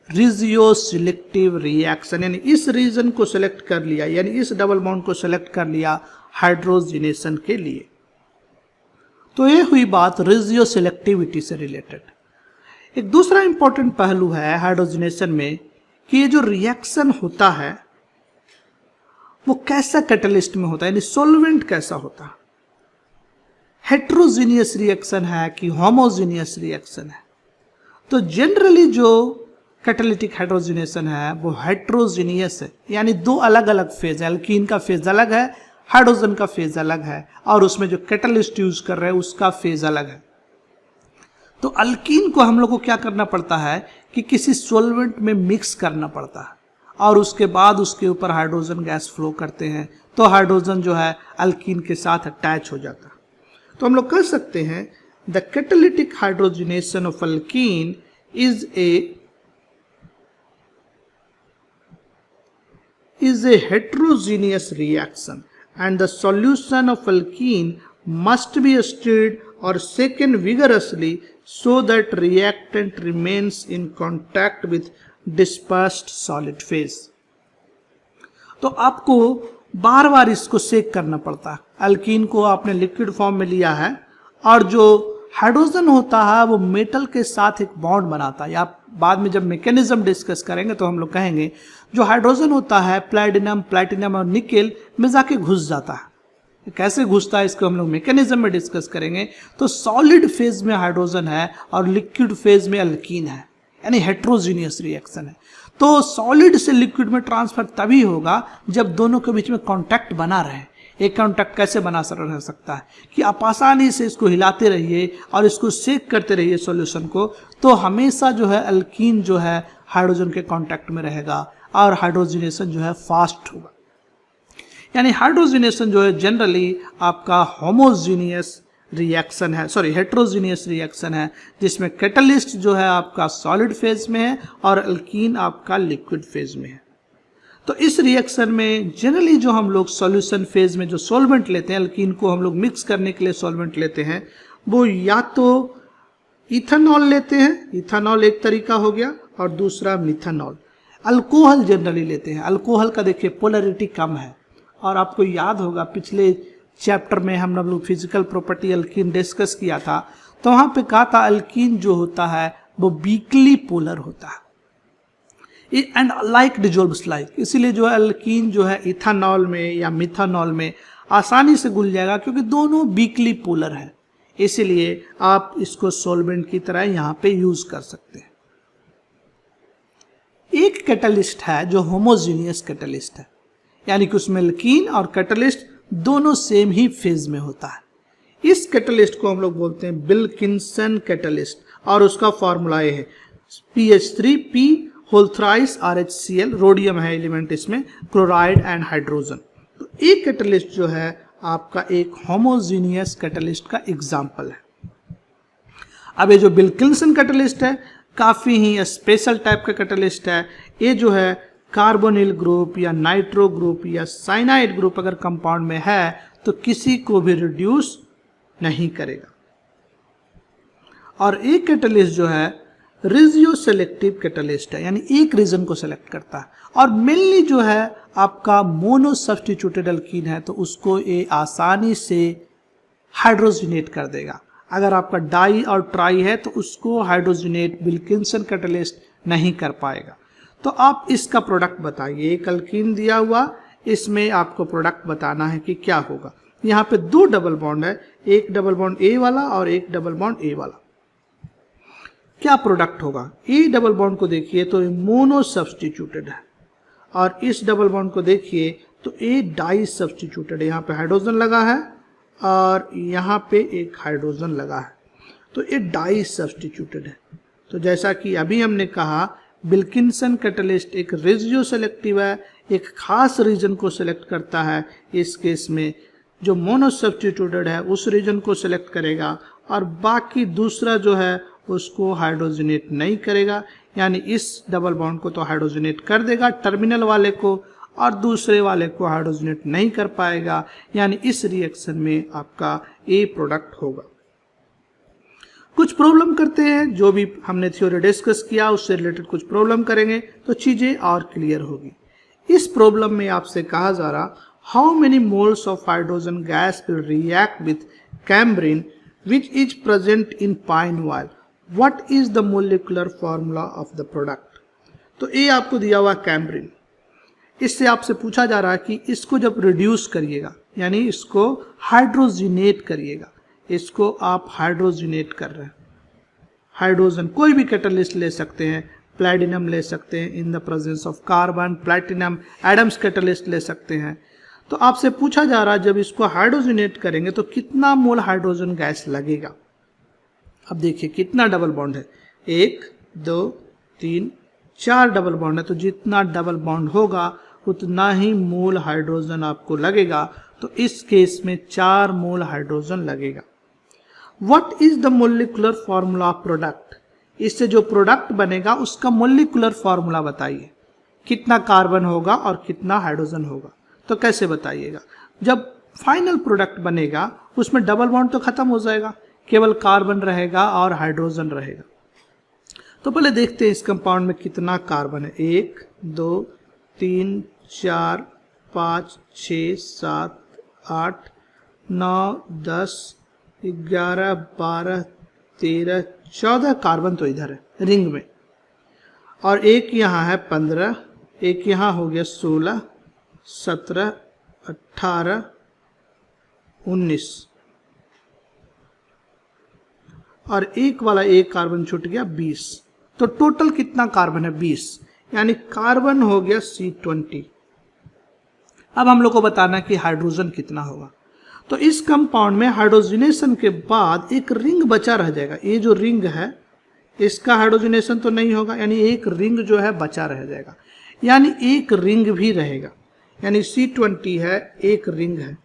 रिजियो सिलेक्टिव रिएक्शन। यानी इस रीजन को सिलेक्ट कर लिया, यानी इस डबल बॉन्ड को सिलेक्ट कर लिया हाइड्रोजिनेशन के लिए। तो ये हुई बात रिजियो सिलेक्टिविटी से रिलेटेड। एक दूसरा इंपॉर्टेंट पहलू है हाइड्रोजिनेशन में कि ये जो रिएक्शन होता है वो कैसा कैटलिस्ट में होता है, यानी सॉल्वेंट कैसा होता है, हेट्रोजीनियस रिएक्शन है कि होमोजीनियस रिएक्शन है। तो जनरली जो कैटालिटिक हाइड्रोजिनेशन है वो हेट्रोजीनियस है, यानी 2 अलग अलग फेज है, अल्कीन का फेज अलग है, हाइड्रोजन का फेज अलग है, और उसमें जो कैटलिस्ट यूज कर रहे हैं उसका फेज अलग है। तो अल्कीन को हम लोग को क्या करना पड़ता है कि किसी सॉल्वेंट में मिक्स करना पड़ता है और उसके बाद उसके ऊपर हाइड्रोजन गैस फ्लो करते हैं, तो हाइड्रोजन जो है अल्कीन के साथ अटैच हो जाता है। तो हम लोग कह सकते हैं the catalytic hydrogenation of alkyne is a heterogeneous reaction and the solution of alkene must be stirred or shaken vigorously so that reactant remains in contact with dispersed solid phase। तो आपको बार बार इसको शेक करना पड़ता है। Alkyne को आपने liquid form में लिया है और जो हाइड्रोजन होता है वो मेटल के साथ एक बॉन्ड बनाता है, या बाद में जब मैकेनिज्म डिस्कस करेंगे तो हम लोग कहेंगे जो हाइड्रोजन होता है प्लैटिनम और निकेल में जाके घुस जाता है। कैसे घुसता है इसको हम लोग मैकेनिज्म में डिस्कस करेंगे। तो सॉलिड फेज में हाइड्रोजन है और लिक्विड फेज में अल्कीन है, यानी हेट्रोजीनियस रिएक्शन है। तो सॉलिड से लिक्विड में ट्रांसफर तभी होगा जब दोनों के बीच में कॉन्टैक्ट बना रहे। एक कॉन्टैक्ट कैसे बना रह सकता है कि आप आसानी से इसको हिलाते रहिए और इसको शेक करते रहिए सॉल्यूशन को, तो हमेशा जो है अल्कीन जो है हाइड्रोजन के कॉन्टैक्ट में रहेगा और हाइड्रोजिनेशन जो है फास्ट होगा। यानी हाइड्रोजिनेशन जो है जनरली आपका होमोजीनियस रिएक्शन है, हेट्रोजीनियस रिएक्शन है, जिसमें कैटलिस्ट जो है आपका सॉलिड फेज में है और अल्कीन आपका लिक्विड फेज में है। तो इस रिएक्शन में जनरली जो हम लोग सॉल्यूशन फेज में जो सॉल्वेंट लेते हैं, अल्कीन को हम लोग मिक्स करने के लिए सॉल्वेंट लेते हैं, वो या तो इथेनॉल लेते हैं, इथेनॉल एक तरीका हो गया, और दूसरा मिथेनॉल। अल्कोहल जनरली लेते हैं। अल्कोहल का देखिए पोलरिटी कम है, और आपको याद होगा पिछले चैप्टर में हम लोग फिजिकल प्रॉपर्टी अल्कीन डिस्कस किया था, तो वहाँ पे कहा था अल्कीन जो होता है वो वीकली पोलर होता है एंड लाइक डिजोल्व्स लाइक, इसीलिए जो है अल्कीन जो है इथेनॉल में या मिथेनॉल में आसानी से घुल जाएगा क्योंकि दोनों वीकली पोलर है, इसीलिए आप इसको सॉल्वेंट की तरह यहाँ पे यूज कर सकते हैं। एक कैटलिस्ट है जो होमोजीनियस कैटलिस्ट है, यानी कि उसमें अल्कीन और कैटलिस्ट दोनों सेम ही फेज में होता है। इस कैटलिस्ट को हम लोग बोलते हैं विल्किंसन कैटलिस्ट, और उसका फॉर्मूला ये है PH3P whole thrice RHCl, rhodium है एलिमेंट इसमें, क्लोराइड एंड हाइड्रोजन। तो एक कैटलिस्ट जो है आपका एक होमोजीनियस कैटलिस्ट का एग्जाम्पल है। अब ये जो विल्किंसन कैटलिस्ट है काफी ही स्पेशल टाइप का कैटलिस्ट है। ये जो है कार्बोनिल ग्रुप या नाइट्रो ग्रुप या साइनाइड ग्रुप अगर कंपाउंड में है तो किसी को भी रिड्यूस नहीं करेगा। और एक कैटलिस्ट जो है रिजियो सेलेक्टिव कैटलिस्ट है, यानी एक रीजन को सेलेक्ट करता है, और मेनली जो है आपका मोनो सब्स्टिट्यूटेड अल्कीन है तो उसको ये आसानी से हाइड्रोजिनेट कर देगा। अगर आपका डाई और ट्राई है तो उसको हाइड्रोजिनेट विल्किंसन कैटलिस्ट नहीं कर पाएगा। तो आप इसका प्रोडक्ट बताइए, एक अल्कीन दिया हुआ, इसमें आपको प्रोडक्ट बताना है कि क्या होगा। यहाँ पे 2 डबल बॉन्ड है, एक डबल बॉन्ड ए वाला और एक डबल बॉन्ड ए वाला। क्या प्रोडक्ट होगा? ए डबल बॉन्ड को देखिए तो मोनो सब्स्टिट्यूटेड है, और इस डबल बॉन्ड को देखिए तो ए डाई सब्स्टिट्यूटेड है। यहाँ पे हाइड्रोजन लगा है और यहाँ पे एक हाइड्रोजन लगा है, तो ये डाई सब्स्टिट्यूटेड है। तो जैसा कि अभी हमने कहा विल्किंसन कैटलिस्ट एक रेजियो सेलेक्टिव है, एक खास रीजन को सिलेक्ट करता है। इस केस में जो मोनो सब्स्टिट्यूटेड है उस रीजन को सिलेक्ट करेगा और बाकी दूसरा जो है उसको हाइड्रोजनेट नहीं करेगा। यानी इस डबल बॉन्ड को तो हाइड्रोजनेट कर देगा टर्मिनल वाले को, और दूसरे वाले को हाइड्रोजनेट नहीं कर पाएगा, यानी इस रिएक्शन में आपका ए प्रोडक्ट होगा। कुछ प्रॉब्लम करते हैं, जो भी हमने थ्योरी डिस्कस किया उससे रिलेटेड कुछ प्रॉब्लम करेंगे तो चीजें और क्लियर होगी। इस प्रॉब्लम में आपसे कहा जा रहा, how many moles of hydrogen gas will react with camphene which is present in pine oil, what is the molecular formula of the product. तो ये आपको दिया हुआ कैम्ब्रिन, इससे आपसे पूछा जा रहा है कि इसको जब रिड्यूस करिएगा, यानी इसको हाइड्रोजिनेट करिएगा, इसको आप हाइड्रोजिनेट कर रहे हैं, हाइड्रोजन कोई भी कैटलिस्ट ले सकते हैं, प्लैटिनम ले सकते हैं in the presence of carbon, platinum Adams catalyst ले सकते हैं। तो आपसे पूछा जा रहा है जब इसको हाइड्रोजिनेट करेंगे तो कितना मोल हाइड्रोजन गैस लगेगा। अब देखिए कितना डबल बॉन्ड है, 1 2 3 4 डबल बॉन्ड है, तो जितना डबल बॉन्ड होगा उतना ही मोल हाइड्रोजन आपको लगेगा। तो इस केस में 4 मोल हाइड्रोजन लगेगा। What is the molecular formula of product, इससे जो प्रोडक्ट बनेगा उसका मोलिकुलर फॉर्मूला बताइए, कितना कार्बन होगा और कितना हाइड्रोजन होगा। तो कैसे बताइएगा, जब फाइनल प्रोडक्ट बनेगा उसमें डबल बॉन्ड तो खत्म हो जाएगा, केवल कार्बन रहेगा और हाइड्रोजन रहेगा। तो पहले देखते हैं इस कंपाउंड में कितना कार्बन है, 1 2 3 4 5 6 7 8 9 10 11 12 13 14 कार्बन तो इधर है रिंग में, और एक यहाँ है 15, एक यहाँ हो गया 16 17 18 19, और एक वाला एक कार्बन छूट गया 20। तो टोटल कितना कार्बन है 20, यानी कार्बन हो गया C20। अब हम लोग को बताना कि हाइड्रोजन कितना होगा। तो इस कंपाउंड में हाइड्रोजनेशन के बाद एक रिंग बचा रह जाएगा, ये जो रिंग है इसका हाइड्रोजनेशन तो नहीं होगा, यानी एक रिंग जो है बचा रह जाएगा, यानी एक रिंग भी रहेगा, यानी C20 है, एक रिंग है।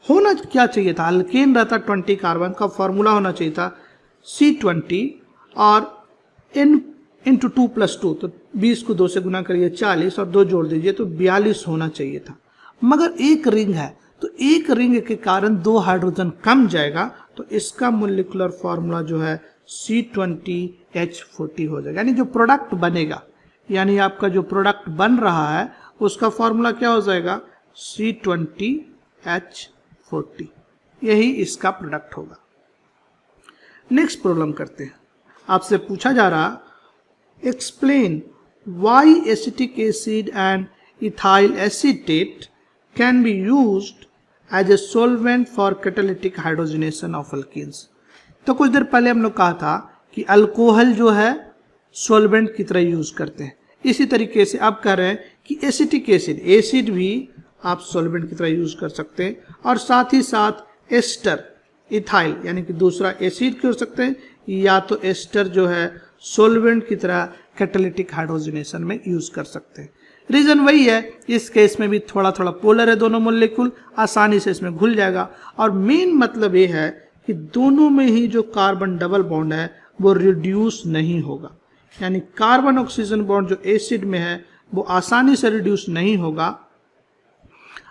होना क्या चाहिए था, अल्केन रहता 20 कार्बन का, फॉर्मूला होना चाहिए था C20 और N इंटू 2 + 2, तो 20 को 2 से गुना करिए 40 और 2 जोड़ दीजिए तो 42 होना चाहिए था। मगर एक रिंग है तो एक रिंग के कारण 2 हाइड्रोजन कम जाएगा, तो इसका मोलिकुलर फॉर्मूला जो है C20H40 हो जाएगा। यानी जो प्रोडक्ट बनेगा, यानी आपका जो प्रोडक्ट बन रहा है उसका फॉर्मूला क्या हो जाएगा, C20H40, यही इसका प्रोडक्ट होगा। नेक्स्ट प्रॉब्लम करते हैं। आपसे पूछा जा रहा, explain why acetic acid and ethyl acetate can be used as a solvent for catalytic hydrogenation of alkenes. तो कुछ देर पहले हम लोग कहा था कि अल्कोहल जो है सोलवेंट की तरह यूज करते हैं, इसी तरीके से आप कह रहे हैं कि एसिटिक एसिड भी आप सोलवेंट की तरह यूज कर सकते हैं, और साथ ही साथ एस्टर इथाइल यानी कि दूसरा एसिड हो सकते हैं, या तो एस्टर जो है सोलवेंट की तरह कैटालिटिक हाइड्रोजनेशन में यूज कर सकते हैं। रीजन वही है, इस केस में भी थोड़ा थोड़ा पोलर है दोनों मोलिक्यूल, आसानी से इसमें घुल जाएगा, और मेन मतलब ये है कि दोनों में ही जो कार्बन डबल बॉन्ड है वो रिड्यूस नहीं होगा, यानी कार्बन ऑक्सीजन बॉन्ड जो एसिड में है वो आसानी से रिड्यूस नहीं होगा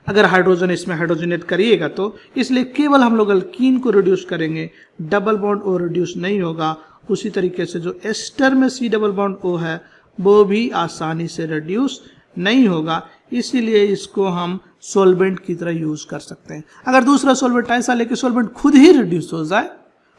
अगर हाइड्रोजन इसमें हाइड्रोजनेट करिएगा तो, इसलिए केवल हम लोग अल्कीन को रिड्यूस करेंगे, डबल बॉन्ड ओ रिड्यूस नहीं होगा। उसी तरीके से जो एस्टर में C डबल बॉन्ड O है वो भी आसानी से रिड्यूस नहीं होगा, इसीलिए इसको हम सोलवेंट की तरह यूज कर सकते हैं। अगर दूसरा सोलवेंट ऐसा लेके सोलवेंट खुद ही रिड्यूस हो जाए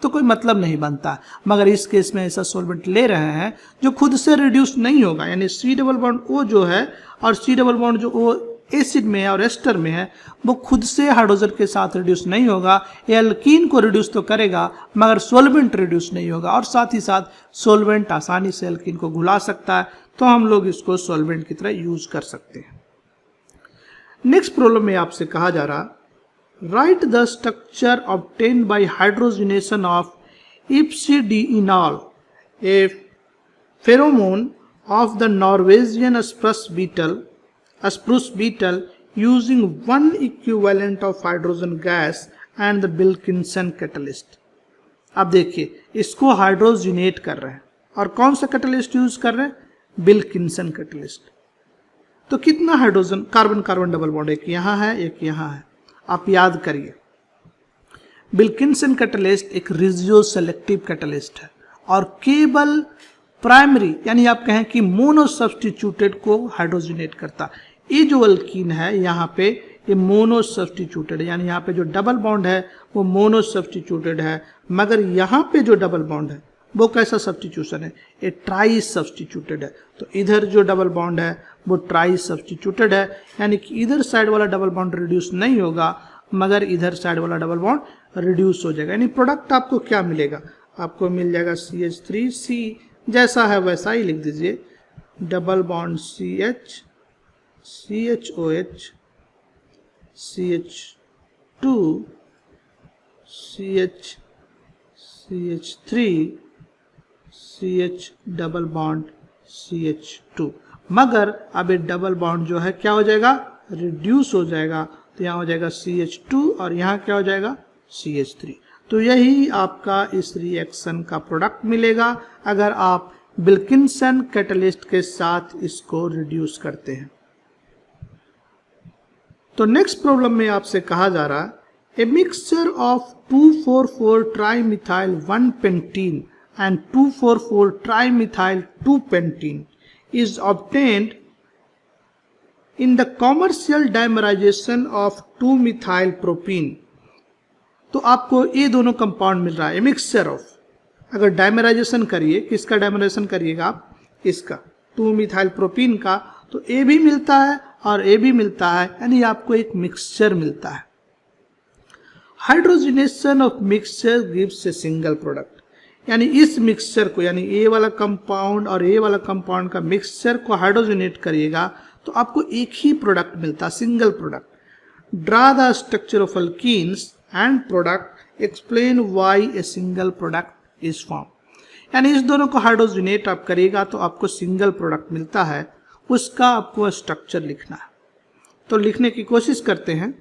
तो कोई मतलब नहीं बनता, मगर इस केस में ऐसा सोलवेंट ले रहे हैं जो खुद से रिड्यूस नहीं होगा, यानी C डबल बॉन्ड O जो है और C डबल बॉन्ड जो O एसिड में है और एस्टर में है वो खुद से हाइड्रोजन के साथ रिड्यूस नहीं होगा। ये अल्कीन को रिड्यूस तो करेगा मगर सोलवेंट रिड्यूस नहीं होगा, और साथ ही साथ सोलवेंट आसानी से अल्कीन को घुला सकता है, तो हम लोग इसको सोलवेंट की तरह यूज कर सकते हैं। नेक्स्ट प्रॉब्लम में आपसे कहा जा रहा, write the structure obtained by hydrogenation of ipsdienol, a pheromone of the Norwegian spruce beetle using one equivalent of hydrogen gas and the Wilkinson catalyst। अब देखिए इसको हाइड्रोजनेट कर रहे हैं, और कौन सा कैटलिस्ट यूज कर रहे हैं? Wilkinson catalyst. तो कितना hydrogen carbon carbon double bond, एक यहाँ है एक यहाँ है। आप याद करिए, विल्किंसन कैटलिस्ट एक रेडियो सेलेक्टिव कैटलिस्ट है और केवल प्राइमरी यानी आप कहें कि मोनो सब्सटीट्यूटेड को हाइड्रोजनेट करता। ये जो अल्कीन है यहाँ पे ये मोनो सब्सटीट्यूटेड, यानी यहाँ पे जो डबल बॉन्ड है वो मोनो सब्सटीट्यूटेड है, मगर यहाँ पे जो डबल बॉन्ड है वो कैसा सब्सटीट्यूशन है? ये ट्राई सब्सटीट्यूटेड है। तो इधर जो डबल बॉन्ड है वो ट्राई सब्सटीट्यूटेड है, यानी कि इधर साइड वाला डबल बॉन्ड रिड्यूस नहीं होगा मगर इधर साइड वाला डबल बॉन्ड रिड्यूस हो जाएगा। यानी प्रोडक्ट आपको क्या मिलेगा? आपको मिल जाएगा CH3C, जैसा है वैसा ही लिख दीजिए, double bond CH, CHOH, CH2, CH, CH3, CH double bond CH2। मगर अब ये डबल बॉन्ड जो है क्या हो जाएगा? रिड्यूस हो जाएगा। तो यहाँ हो जाएगा CH2 और यहाँ क्या हो जाएगा? CH3। तो यही आपका इस रिएक्शन का प्रोडक्ट मिलेगा अगर आप विल्किंसन कैटलिस्ट के साथ इसको रिड्यूस करते हैं। तो नेक्स्ट प्रॉब्लम में आपसे कहा जा रहा है, a mixture of 2,4,4 trimethyl one pentene and 2,4,4 trimethyl 2-penteen is obtained in the commercial dimerization of 2-methyl propene। तो आपको ये दोनों कंपाउंड मिल रहा है, मिक्सचर ऑफ। अगर डायमेराइजेशन करिए, किसका डायमेराइजेशन करिएगा आप? इसका 2-मिथाइल प्रोपीन का, तो ए भी मिलता है और ए भी मिलता है, यानी आपको एक मिक्सचर मिलता है। Hydrogenation of mixture gives a single product, यानी इस मिक्सचर को, यानी ए वाला कंपाउंड और ए वाला कंपाउंड का मिक्सचर को हाइड्रोजनेट करिएगा तो आपको एक ही प्रोडक्ट मिलता है, single product. Draw the structure of alkenes and product, explain why a single product is form. यानी इस दोनों को हाइड्रोजनेट आप करिएगा तो आपको सिंगल प्रोडक्ट मिलता है, उसका आपको स्ट्रक्चर लिखना है। तो लिखने की कोशिश करते हैं।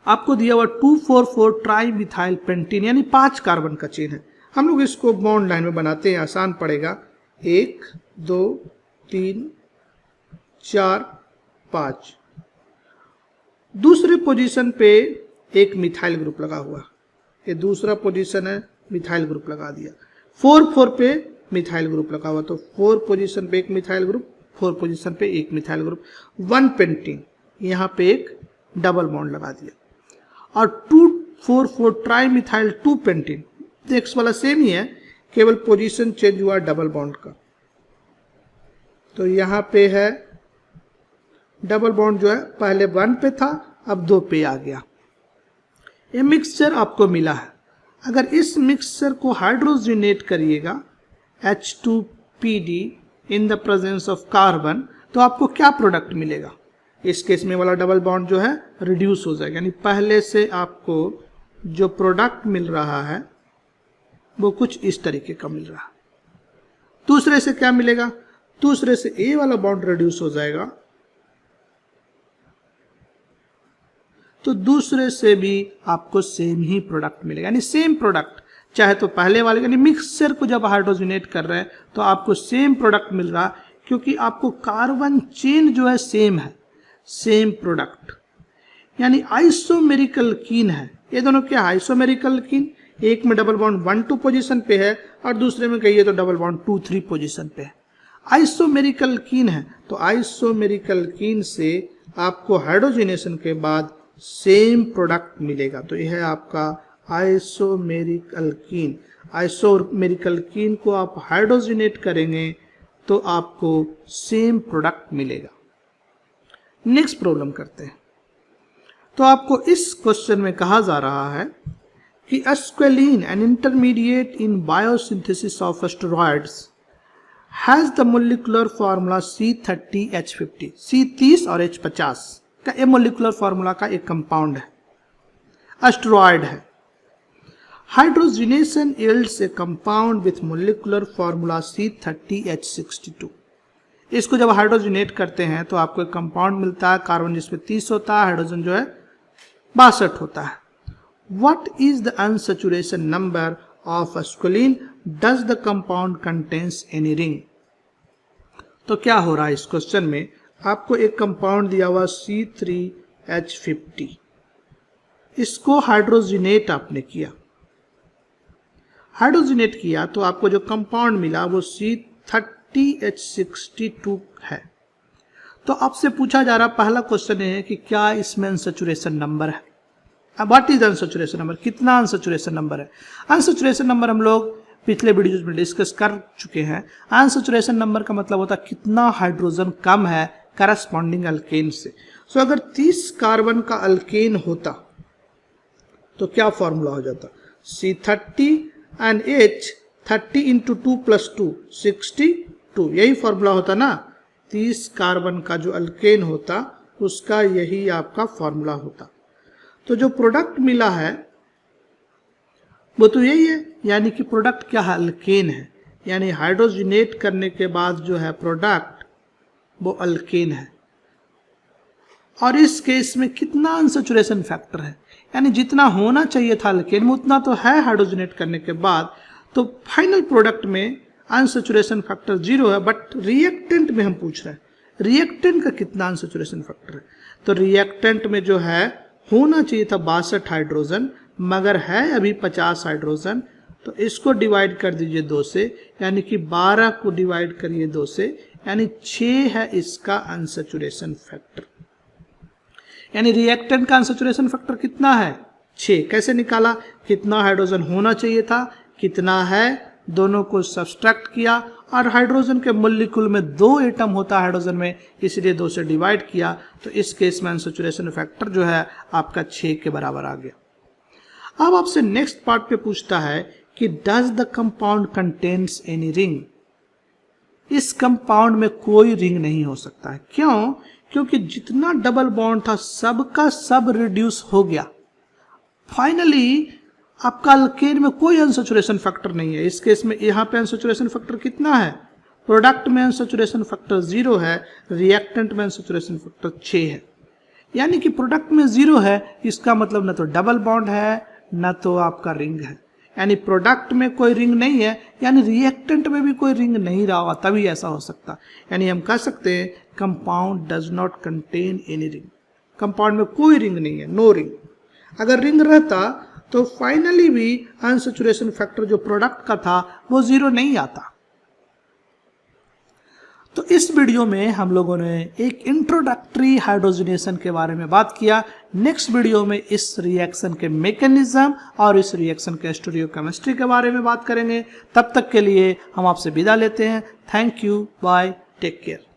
आपको दिया हुआ 2,4,4 ट्राइमिथाइल पेंटीन, यानी 5 कार्बन का चेन है। हम लोग इसको बॉन्ड लाइन में बनाते हैं, आसान पड़ेगा। 1 2 3 4 5। दूसरे पोजीशन पे एक मिथाइल ग्रुप लगा हुआ, ये दूसरा पोजीशन है, मिथाइल ग्रुप लगा दिया। 4 पे मिथाइल ग्रुप लगा हुआ, तो 4 पोजीशन पे एक मिथाइल ग्रुप, 4 पोजीशन पे एक मिथाइल ग्रुप। 1-पेंटीन, यहाँ पे एक डबल बॉन्ड लगा दिया। और 2,4,4 ट्राइमिथाइल 2-पेंटीन, एक्स वाला सेम ही है, केवल पोजीशन चेंज हुआ डबल बॉन्ड का। तो यहाँ पे है डबल बॉन्ड जो है पहले 1 पे था, अब 2 पे आ गया। ये मिक्सचर आपको मिला है। अगर इस मिक्सचर को हाइड्रोजनेट करिएगा H2PD in the presence of carbon, तो आपको क्या प्रोडक्ट मिलेगा? इस केस में वाला डबल बॉन्ड जो है रिड्यूस हो जाएगा, यानी पहले से आपको जो प्रोडक्ट मिल रहा है वो कुछ इस तरीके का मिल रहा है। दूसरे से क्या मिलेगा? दूसरे से ए वाला बॉन्ड रिड्यूस हो जाएगा, तो दूसरे से भी आपको सेम ही प्रोडक्ट मिलेगा, यानी सेम प्रोडक्ट। चाहे तो पहले वाले, यानी मिक्सचर को जब हाइड्रोजनेट कर रहे हैं तो आपको सेम प्रोडक्ट मिल रहा है, क्योंकि आपको कार्बन चेन जो है सेम है, सेम प्रोडक्ट। यानी आइसोमेरिकल कीन है, ये दोनों क्या है? आइसोमेरिकल कीन। एक में डबल बॉन्ड 1-2 पोजीशन पे है और दूसरे में कहिए तो डबल बॉन्ड 2-3 पोजीशन पे है। आइसोमेरिकल कीन है, तो आइसोमेरिकल कीन से आपको हाइड्रोजनेशन के बाद सेम प्रोडक्ट मिलेगा। तो यह है आपका आइसोमेरिकल कीन। आइसोमेरिकल कीन को आप हाइड्रोजनेट करेंगे तो आपको सेम प्रोडक्ट मिलेगा। नेक्स्ट प्रॉब्लम करते हैं। तो आपको इस क्वेश्चन में कहा जा रहा है कि squalane, an intermediate in biosynthesis of asteroids, has the molecular formula C30H50। C30 और H50 का ये मोलिकुलर फार्मूला का एक कंपाउंड है, एस्टेरॉयड है। Hydrogenation yields A compound with molecular formula C30H62। इसको जब हाइड्रोजनेट करते हैं तो आपको एक कंपाउंड मिलता है, कार्बन जिसमें 30 होता है, हाइड्रोजन जो है 62 होता है। What is the unsaturation number of squalene does the compound contains any ring. तो क्या हो रहा है इस क्वेश्चन में, आपको एक कंपाउंड दिया हुआ C3H50, इसको हाइड्रोजिनेट आपने किया, हाइड्रोजिनेट किया तो आपको जो कंपाउंड मिला वो C30H62 है। तो आपसे पूछा जा रहा पहला क्वेश्चन है कि क्या इसमें अनसैचुरेशन नंबर है। व्हाट इज अनसैचुरेशन नंबर, कितना अनसैचुरेशन नंबर है। अनसैचुरेशन नंबर हम लोग पिछले वीडियोज में डिस्कस कर चुके हैं। अनसैचुरेशन नंबर का मतलब होता है कितना हाइड्रोजन कम है करस्पॉन्डिंग अल्केन से। सो अगर 30 कार्बन का अल्केन होता तो क्या फॉर्मूला हो जाता, C30 and H 30 into 2 plus 2 62, यही फॉर्मूला होता ना। 30 कार्बन का जो अल्केन होता उसका यही आपका फॉर्मूला होता। तो जो प्रोडक्ट मिला है वो तो यही है, यानी कि प्रोडक्ट क्या है, अल्केन है, यानी हाइड्रोजिनेट करने के बाद जो है प्रोडक्ट वो अल्केन है। और इस केस में कितना अनसैचुरेशन फैक्टर है, यानी जितना होना चाहिए था अल्केन में उतना तो है हाइड्रोजिनेट करने के बाद। तो फाइनल प्रोडक्ट में अनसैचुरेशन फैक्टर 0 है, बट रिएक्टेंट में हम पूछ रहे हैं रिएक्टेंट का कितना अनसैचुरेशन फैक्टर है। तो रिएक्टेंट में जो है होना चाहिए था 62 हाइड्रोजन, मगर है अभी 50 हाइड्रोजन। तो इसको डिवाइड कर दीजिए 2 से, यानी कि 12 को डिवाइड करिए 2 से, यानी 6 है इसका अनसैचुरेशन फैक्टर। यानी रिएक्टेंट का अनसैचुरेशन फैक्टर कितना है, 6। कैसे निकाला, कितना हाइड्रोजन होना चाहिए था, कितना है, दोनों को सब्सट्रैक्ट किया और हाइड्रोजन के मॉलिक्यूल में 2 एटम होता है हाइड्रोजन में, इसलिए 2 से डिवाइड किया। तो इस केस में अनसैचुरेशन फैक्टर जो है आपका 6 के बराबर आ गया। अब आपसे नेक्स्ट पार्ट पे पूछता है कि does the compound contains any ring. इस कंपाउंड में कोई रिंग नहीं हो सकता है। क्यों, क्योंकि जितना डबल बॉन्ड था सबका सब रिड्यूस हो गया। फाइनली आपका अल्केन में कोई अनसैचुरेशन फैक्टर नहीं है। इस केस में यहाँ पे अनसैचुरेशन फैक्टर कितना है, प्रोडक्ट में अनसैचुरेशन फैक्टर 0 है, रिएक्टेंट में अनसैचुरेशन फैक्टर 6 है। यानी कि प्रोडक्ट में 0 है, इसका मतलब न तो डबल बॉन्ड है न तो आपका रिंग है। यानी प्रोडक्ट में कोई रिंग नहीं है, यानी रिएक्टेंट में भी कोई रिंग नहीं रहा होगा, तभी ऐसा हो सकता। यानी हम कह सकते हैं compound does not contain any ring. Compound में कोई रिंग नहीं है, नो रिंग। अगर रिंग रहता तो फाइनली भी अनसैचुरेशन फैक्टर जो प्रोडक्ट का था वो 0 नहीं आता। तो इस वीडियो में हम लोगों ने एक इंट्रोडक्टरी हाइड्रोजनेशन के बारे में बात किया। नेक्स्ट वीडियो में इस रिएक्शन के मैकेनिज्म और इस रिएक्शन के स्टीरियोकेमिस्ट्री के बारे में बात करेंगे। तब तक के लिए हम आपसे विदा लेते हैं। Thank you, bye, take care.